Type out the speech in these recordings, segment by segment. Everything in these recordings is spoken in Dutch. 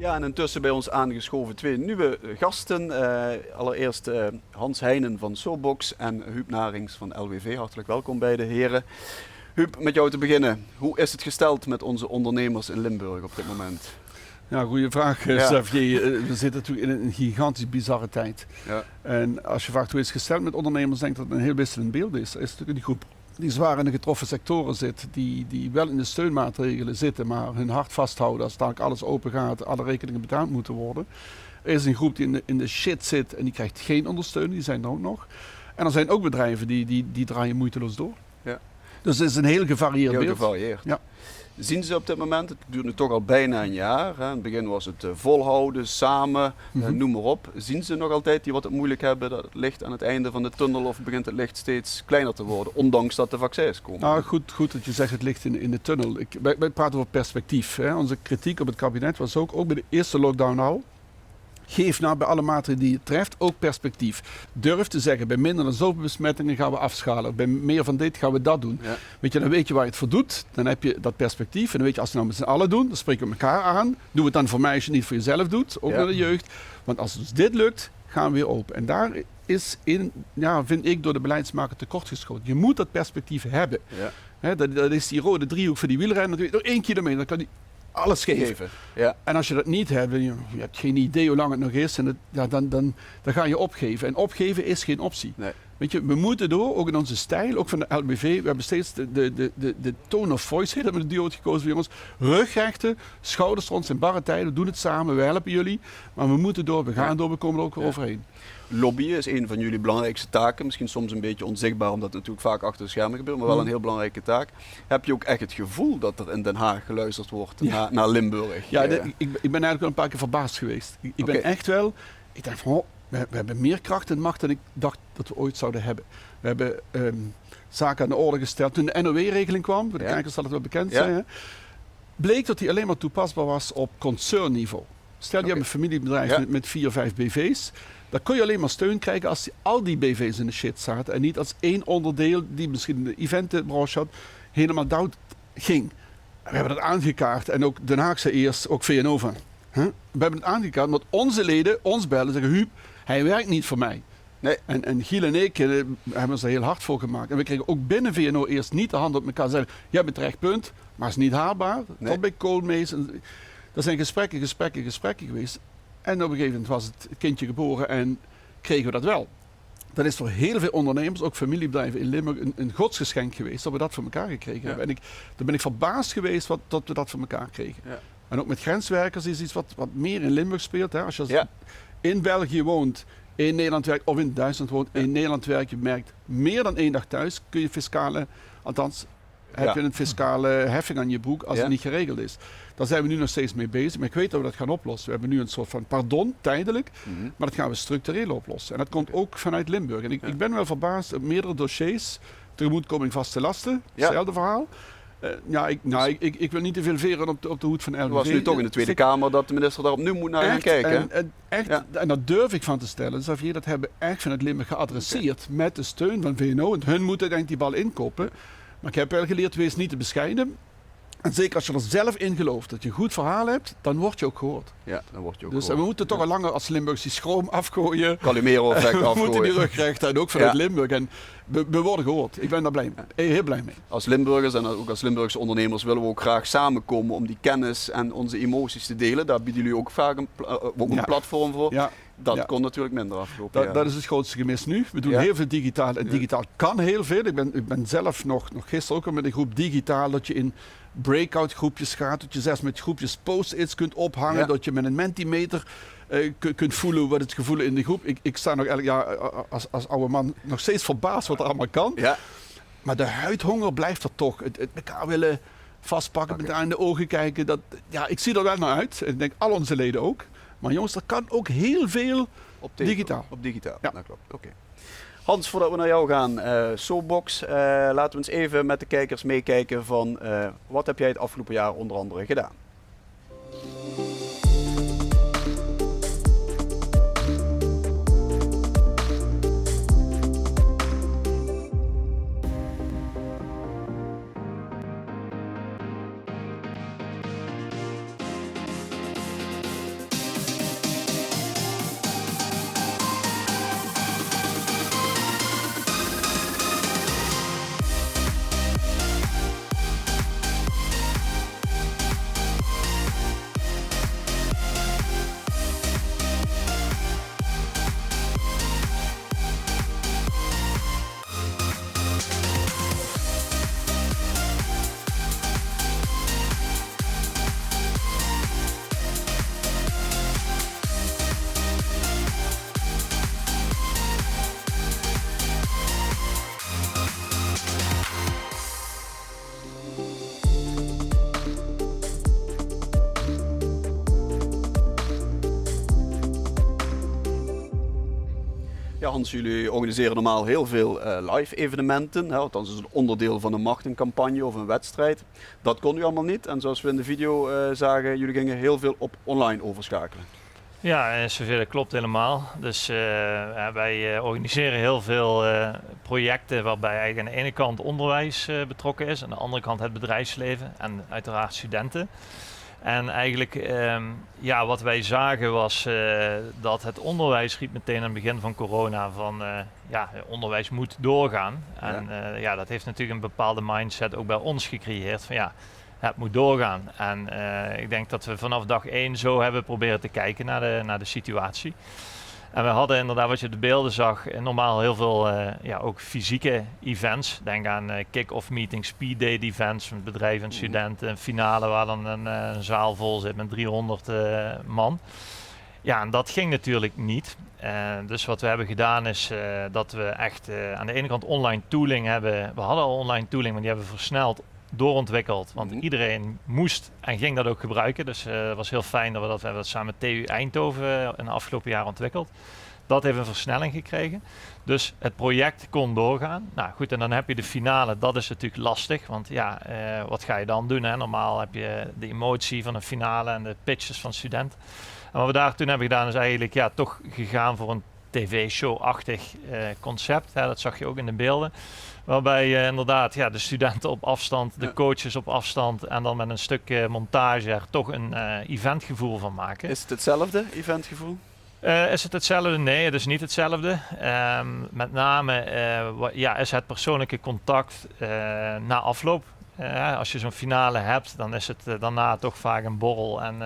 Ja, en intussen bij ons aangeschoven 2 nieuwe gasten. Allereerst Hans Heijnen van Sobox en Huub Narings van LWV. Hartelijk welkom beide heren. Huub, met jou te beginnen. Hoe is het gesteld met onze ondernemers in Limburg op dit moment? Ja, goede vraag, Xavier. We zitten natuurlijk in een gigantisch bizarre tijd. Ja. En als je vraagt hoe is het gesteld met ondernemers, denk ik dat het een heel wisselend beeld is. Er is natuurlijk die groep die zwaar in de getroffen sectoren zit, die wel in de steunmaatregelen zitten, maar hun hart vasthouden als dadelijk alles open gaat, alle rekeningen betaald moeten worden. Er is een groep die in de shit zit en die krijgt geen ondersteuning, die zijn er ook nog. En er zijn ook bedrijven die draaien moeiteloos door. Ja. Dus het is een heel gevarieerd beeld. Gevarieerd. Ja. Zien ze op dit moment, het duurt nu toch al bijna een jaar, hè? In het begin was het volhouden, samen, noem maar op. Zien ze nog altijd die wat het moeilijk hebben, dat het licht aan het einde van de tunnel, of begint het licht steeds kleiner te worden, ondanks dat de vaccins komen? Nou, goed dat je zegt het licht in de tunnel. Wij praten over perspectief. Hè. Onze kritiek op het kabinet was ook bij de eerste lockdown al. Geef nou bij alle maatregelen die je treft ook perspectief. Durf te zeggen, bij minder dan zoveel besmettingen gaan we afschalen. Bij meer van dit gaan we dat doen. Ja. Weet je, dan weet je waar je het voor doet. Dan heb je dat perspectief. En dan weet je, als we het nou met z'n allen doen, dan spreken we elkaar aan. Doe we het dan voor mij als je het niet voor jezelf doet. Ook naar de jeugd. Want als ons dit lukt, gaan we weer open. En daar is vind ik door de beleidsmaker tekortgeschoten. Je moet dat perspectief hebben. Ja. He, dat is die rode driehoek voor die wielrenner. Door 1 kilometer, dan kan die alles geven. Ja. En als je dat niet hebt, je hebt geen idee hoe lang het nog is, en dan ga je opgeven. En opgeven is geen optie. Nee. Weet je, we moeten door, ook in onze stijl, ook van de LBV, we hebben steeds de tone of voice, dat hebben we de duo gekozen voor jongens. Rugrechten, schouders rond in barre tijden, we doen het samen, we helpen jullie. Maar we moeten door, we gaan door, we komen er ook weer overheen. Lobbyen is een van jullie belangrijkste taken. Misschien soms een beetje onzichtbaar, omdat het natuurlijk vaak achter de schermen gebeurt, maar wel een heel belangrijke taak. Heb je ook echt het gevoel dat er in Den Haag geluisterd wordt naar Limburg? Ja, ik ben eigenlijk wel een paar keer verbaasd geweest. Ik ben echt wel, ik dacht van, we hebben meer kracht en macht dan ik dacht dat we ooit zouden hebben. We hebben zaken aan de orde gesteld. Toen de NOW-regeling kwam, voor de kijkers zal het wel bekend zijn, hè, bleek dat die alleen maar toepasbaar was op concernniveau. Stel je hebt een familiebedrijf met 4, 5 BV's. Dan kun je alleen maar steun krijgen als al die BV's in de shit zaten. En niet als één onderdeel die misschien de eventenbranche had, helemaal down ging. We hebben dat aangekaart. En ook Den Haag zei eerst, ook VNO van. We hebben het aangekaart omdat onze leden ons bellen en zeggen, Huub, hij werkt niet voor mij. Nee. En Giel en ik hebben ons er heel hard voor gemaakt. En we kregen ook binnen VNO eerst niet de hand op elkaar. Zeiden, jij bent terecht, punt. Maar het is niet haalbaar. Nee. Tot bij Koolmees. Er zijn gesprekken geweest. En op een gegeven moment was het kindje geboren en kregen we dat wel. Dat is voor heel veel ondernemers, ook familiebedrijven in Limburg, een godsgeschenk geweest dat we dat voor elkaar gekregen hebben. En daar ben ik verbaasd geweest dat we dat voor elkaar kregen. Ja. En ook met grenswerkers is iets wat meer in Limburg speelt. Hè. Als je in België woont, in Nederland werkt of in Duitsland woont, in Nederland werkt, je merkt meer dan 1 dag thuis, kun je fiscale, althans heb je een fiscale heffing aan je broek als het niet geregeld is. Daar zijn we nu nog steeds mee bezig, maar ik weet dat we dat gaan oplossen. We hebben nu een soort van pardon, tijdelijk, maar dat gaan we structureel oplossen. En dat komt ook vanuit Limburg. En ik ben wel verbaasd op meerdere dossiers, tegemoetkoming vaste lasten, hetzelfde verhaal. Ik wil niet te veel veren op de hoed van LWV. Het was nu toch in de Tweede Kamer dat de minister daarop nu moet naar gaan kijken. En dat durf ik van te stellen. Xavier, dat hebben we echt vanuit Limburg geadresseerd met de steun van VNO. En hun moeten denk ik die bal inkopen. Maar ik heb wel geleerd, wees niet te bescheiden. En zeker als je er zelf in gelooft dat je een goed verhaal hebt, dan word je ook gehoord. Ja, dan word je ook gehoord. Dus we moeten toch al langer als Limburgs die schroom afgooien. Calimero-effect afgooien. We moeten die rugrechten en ook vanuit Limburg. En we worden gehoord. Ik ben daar heel blij mee. Als Limburgers en ook als Limburgse ondernemers willen we ook graag samenkomen om die kennis en onze emoties te delen. Daar bieden jullie ook vaak een platform voor. Ja. Dat kon natuurlijk minder afgelopen. Dat is het grootste gemis nu. We doen heel veel digitaal. En digitaal kan heel veel. Ik ben zelf nog gisteren ook al met een groep digitaal dat je in breakout groepjes gaat. Dat je zelfs met groepjes post-its kunt ophangen. Dat je met een Mentimeter kunt voelen wat het gevoel in de groep. Ik sta nog elk jaar als oude man nog steeds verbaasd wat er allemaal kan. Ja. Maar de huidhonger blijft er toch. Het elkaar willen vastpakken, met elkaar in de ogen kijken. Ik zie er wel naar uit. En ik denk al onze leden ook. Maar jongens, er kan ook heel veel op digitaal. Op digitaal, dat klopt. Okay. Hans, voordat we naar jou gaan, Sobox, laten we eens even met de kijkers meekijken van wat heb jij het afgelopen jaar onder andere gedaan? Hans, jullie organiseren normaal heel veel live evenementen. Hè? Althans, is het een onderdeel van een marketingcampagne of een wedstrijd. Dat kon u allemaal niet. En zoals we in de video zagen, jullie gingen heel veel op online overschakelen. Ja, zover dat klopt helemaal. Dus wij organiseren heel veel projecten waarbij eigenlijk aan de ene kant onderwijs betrokken is, aan de andere kant het bedrijfsleven en uiteraard studenten. En eigenlijk, wat wij zagen was dat het onderwijs riep meteen aan het begin van corona van onderwijs moet doorgaan. En dat heeft natuurlijk een bepaalde mindset ook bij ons gecreëerd van het moet doorgaan. En ik denk dat we vanaf dag 1 zo hebben proberen te kijken naar de situatie. En we hadden inderdaad, wat je op de beelden zag, normaal heel veel ook fysieke events. Denk aan kick-off meetings, speed date events met bedrijven en studenten. Een finale waar dan een zaal vol zit met 300 man. Ja, en dat ging natuurlijk niet. Dus wat we hebben gedaan is dat we echt aan de ene kant online tooling hebben. We hadden al online tooling, maar die hebben we versneld doorontwikkeld. Want iedereen moest en ging dat ook gebruiken. Dus het was heel fijn dat we dat hebben samen met TU Eindhoven in de afgelopen jaar ontwikkeld. Dat heeft een versnelling gekregen. Dus het project kon doorgaan. Nou goed, en dan heb je de finale. Dat is natuurlijk lastig. Want wat ga je dan doen? Hè? Normaal heb je de emotie van een finale en de pitches van studenten. En wat we daar toen hebben gedaan is eigenlijk toch gegaan voor een tv-show-achtig concept. Hè? Dat zag je ook in de beelden. Waarbij je inderdaad de studenten op afstand, de coaches op afstand en dan met een stuk montage er toch een eventgevoel van maken. Is het hetzelfde, eventgevoel? Is het hetzelfde? Nee, het is niet hetzelfde. Met name is het persoonlijke contact na afloop. Als je zo'n finale hebt, dan is het daarna toch vaak een borrel en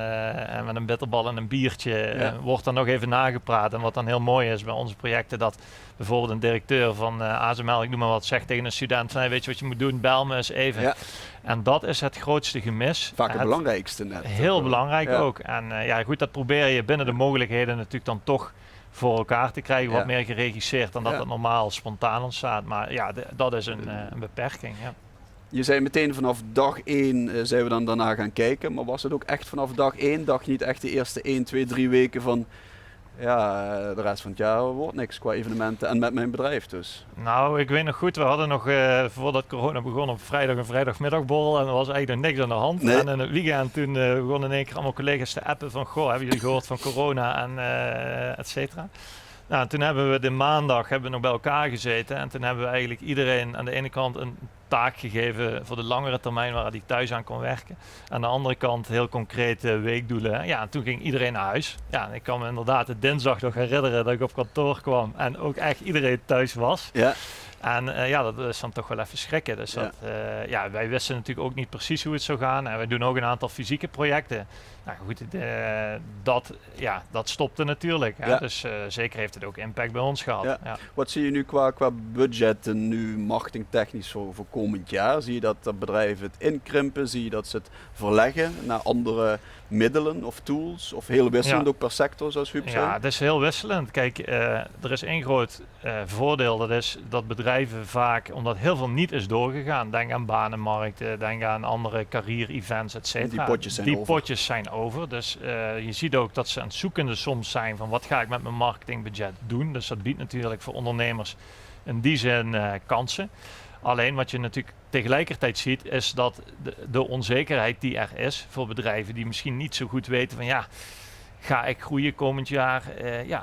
met een bitterbal en een biertje wordt dan nog even nagepraat. En wat dan heel mooi is bij onze projecten, dat bijvoorbeeld een directeur van ASML, ik noem maar wat, zegt tegen een student van, weet je wat je moet doen, bel me eens even. Ja. En dat is het grootste gemis. Vaak het belangrijkste net. Heel belangrijk ook. En goed, dat probeer je binnen de mogelijkheden natuurlijk dan toch voor elkaar te krijgen, wat meer geregisseerd dan dat het normaal spontaan ontstaat. Maar dat is een beperking. Ja. Je zei meteen vanaf dag 1 zijn we dan daarna gaan kijken, maar was het ook echt vanaf dag 1, dacht je niet echt de eerste 1, 2, 3 weken van de rest van het jaar wordt niks qua evenementen en met mijn bedrijf dus? Nou, ik weet nog goed, we hadden nog voordat corona begon op vrijdag een vrijdagmiddagborrel en er was eigenlijk nog niks aan de hand. Nee. En in het weekend toen begonnen in één keer allemaal collega's te appen van, goh, hebben jullie gehoord van corona en et cetera. Nou, toen hebben we de maandag nog bij elkaar gezeten en toen hebben we eigenlijk iedereen aan de ene kant een taak gegeven voor de langere termijn waar hij thuis aan kon werken. Aan de andere kant heel concrete weekdoelen. Ja, en toen ging iedereen naar huis. Ja, en ik kan me inderdaad de dinsdag nog herinneren dat ik op kantoor kwam en ook echt iedereen thuis was. Ja. En dat is dan toch wel even schrikken. Dus wij wisten natuurlijk ook niet precies hoe het zou gaan. En we doen ook een aantal fysieke projecten. Nou goed, dat stopte natuurlijk. Ja. Dus zeker heeft het ook impact bij ons gehad. Ja. Ja. Wat zie je nu qua budgetten, nu marketingtechnisch voor komend jaar? Zie je dat bedrijven het inkrimpen? Zie je dat ze het verleggen naar andere middelen of tools? Of heel wisselend ook per sector, zoals Huub zei? Ja, het is heel wisselend. Kijk, er is één groot voordeel. Dat is dat bedrijven vaak, omdat heel veel niet is doorgegaan. Denk aan banenmarkten, denk aan andere career-events, et cetera. Die potjes zijn over. Dus je ziet ook dat ze aan het zoekende soms zijn van wat ga ik met mijn marketingbudget doen. Dus dat biedt natuurlijk voor ondernemers in die zin kansen. Alleen wat je natuurlijk tegelijkertijd ziet is dat de onzekerheid die er is voor bedrijven die misschien niet zo goed weten van ga ik groeien komend jaar?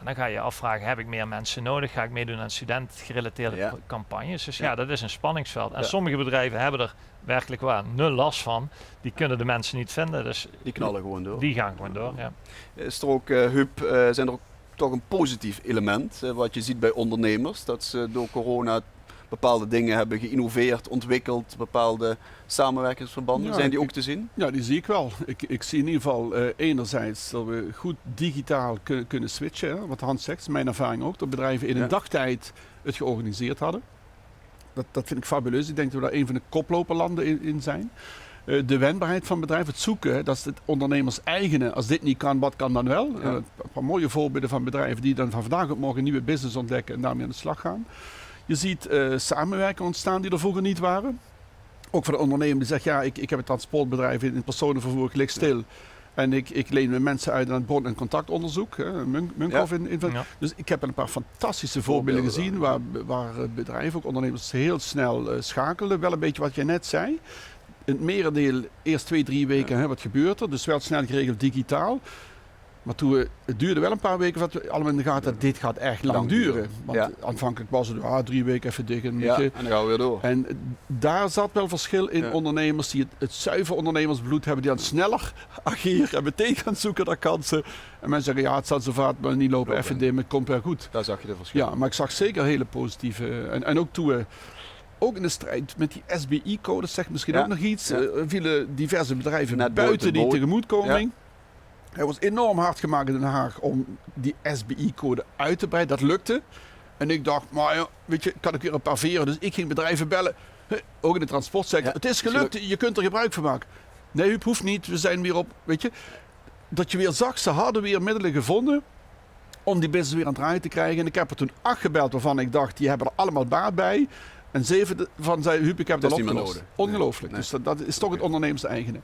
Dan ga je afvragen, heb ik meer mensen nodig? Ga ik meedoen aan studentgerelateerde campagnes? Dus dat is een spanningsveld. En sommige bedrijven hebben er werkelijk waar nul last van. Die kunnen de mensen niet vinden. Dus die knallen gewoon door. Die gaan gewoon door, ja. Is er ook, Huub, zijn er ook toch een positief element wat je ziet bij ondernemers? Dat ze door corona bepaalde dingen hebben geïnnoveerd, ontwikkeld, bepaalde samenwerkingsverbanden. Zijn die ook te zien? Ja, die zie ik wel. Ik zie in ieder geval enerzijds dat we goed digitaal kunnen switchen. Hè? Wat Hans zegt, mijn ervaring ook, dat bedrijven in een dagtijd het georganiseerd hadden. Dat vind ik fabuleus. Ik denk dat we daar een van de koploperlanden in zijn. De wendbaarheid van bedrijven, het zoeken, dat is het ondernemers eigene. Als dit niet kan, wat kan dan wel? Een paar mooie voorbeelden van bedrijven die dan van vandaag op morgen een nieuwe business ontdekken en daarmee aan de slag gaan. Je ziet samenwerken ontstaan die er vroeger niet waren. Ook voor de ondernemer die zegt, ik heb een transportbedrijf in personenvervoer, ik lig stil. En ik leen met mensen uit aan het bron- en contactonderzoek. Munkhoff Ja. Dus ik heb een paar fantastische voorbeelden gezien waar bedrijven, ook ondernemers, heel snel schakelen. Wel een beetje wat jij net zei. In het merendeel eerst 2-3 weken, wat gebeurt er? Dus wel snel geregeld digitaal. Maar het duurde wel een paar weken voordat we allemaal in de gaten hadden, dit gaat echt lang duren. Want aanvankelijk was het 3 weken even dicht. En dan gaan we weer door. En daar zat wel verschil in ondernemers die het zuiver ondernemersbloed hebben, die dan sneller ageren en meteen gaan zoeken naar kansen. En mensen zeggen, het staat zo vaart, maar niet lopen even dim, het komt wel goed. Daar zag je de verschil. Ja, maar ik zag zeker hele positieve. En ook toen we, ook in de strijd met die SBI-codes, zegt misschien ook nog iets, vielen diverse bedrijven Net buiten die boven. tegemoetkoming. Hij was enorm hard gemaakt in Den Haag om die SBI-code uit te breiden. Dat lukte. En ik dacht, maar weet je, kan ik weer een paar veren. Dus ik ging bedrijven bellen, ook in de transportsector. Het is gelukt, je kunt er gebruik van maken. Nee, Huub, hoeft niet. We zijn weer op, weet je. Dat je weer zag, ze hadden weer middelen gevonden om die business weer aan het draaien te krijgen. En ik heb er toen 8 gebeld waarvan ik dacht, die hebben er allemaal baat bij. En 7 van zei, Huub, ik heb dat is niet meer opgelost. nodig. Ongelooflijk. Nee. Dus dat is toch het ondernemers eigene.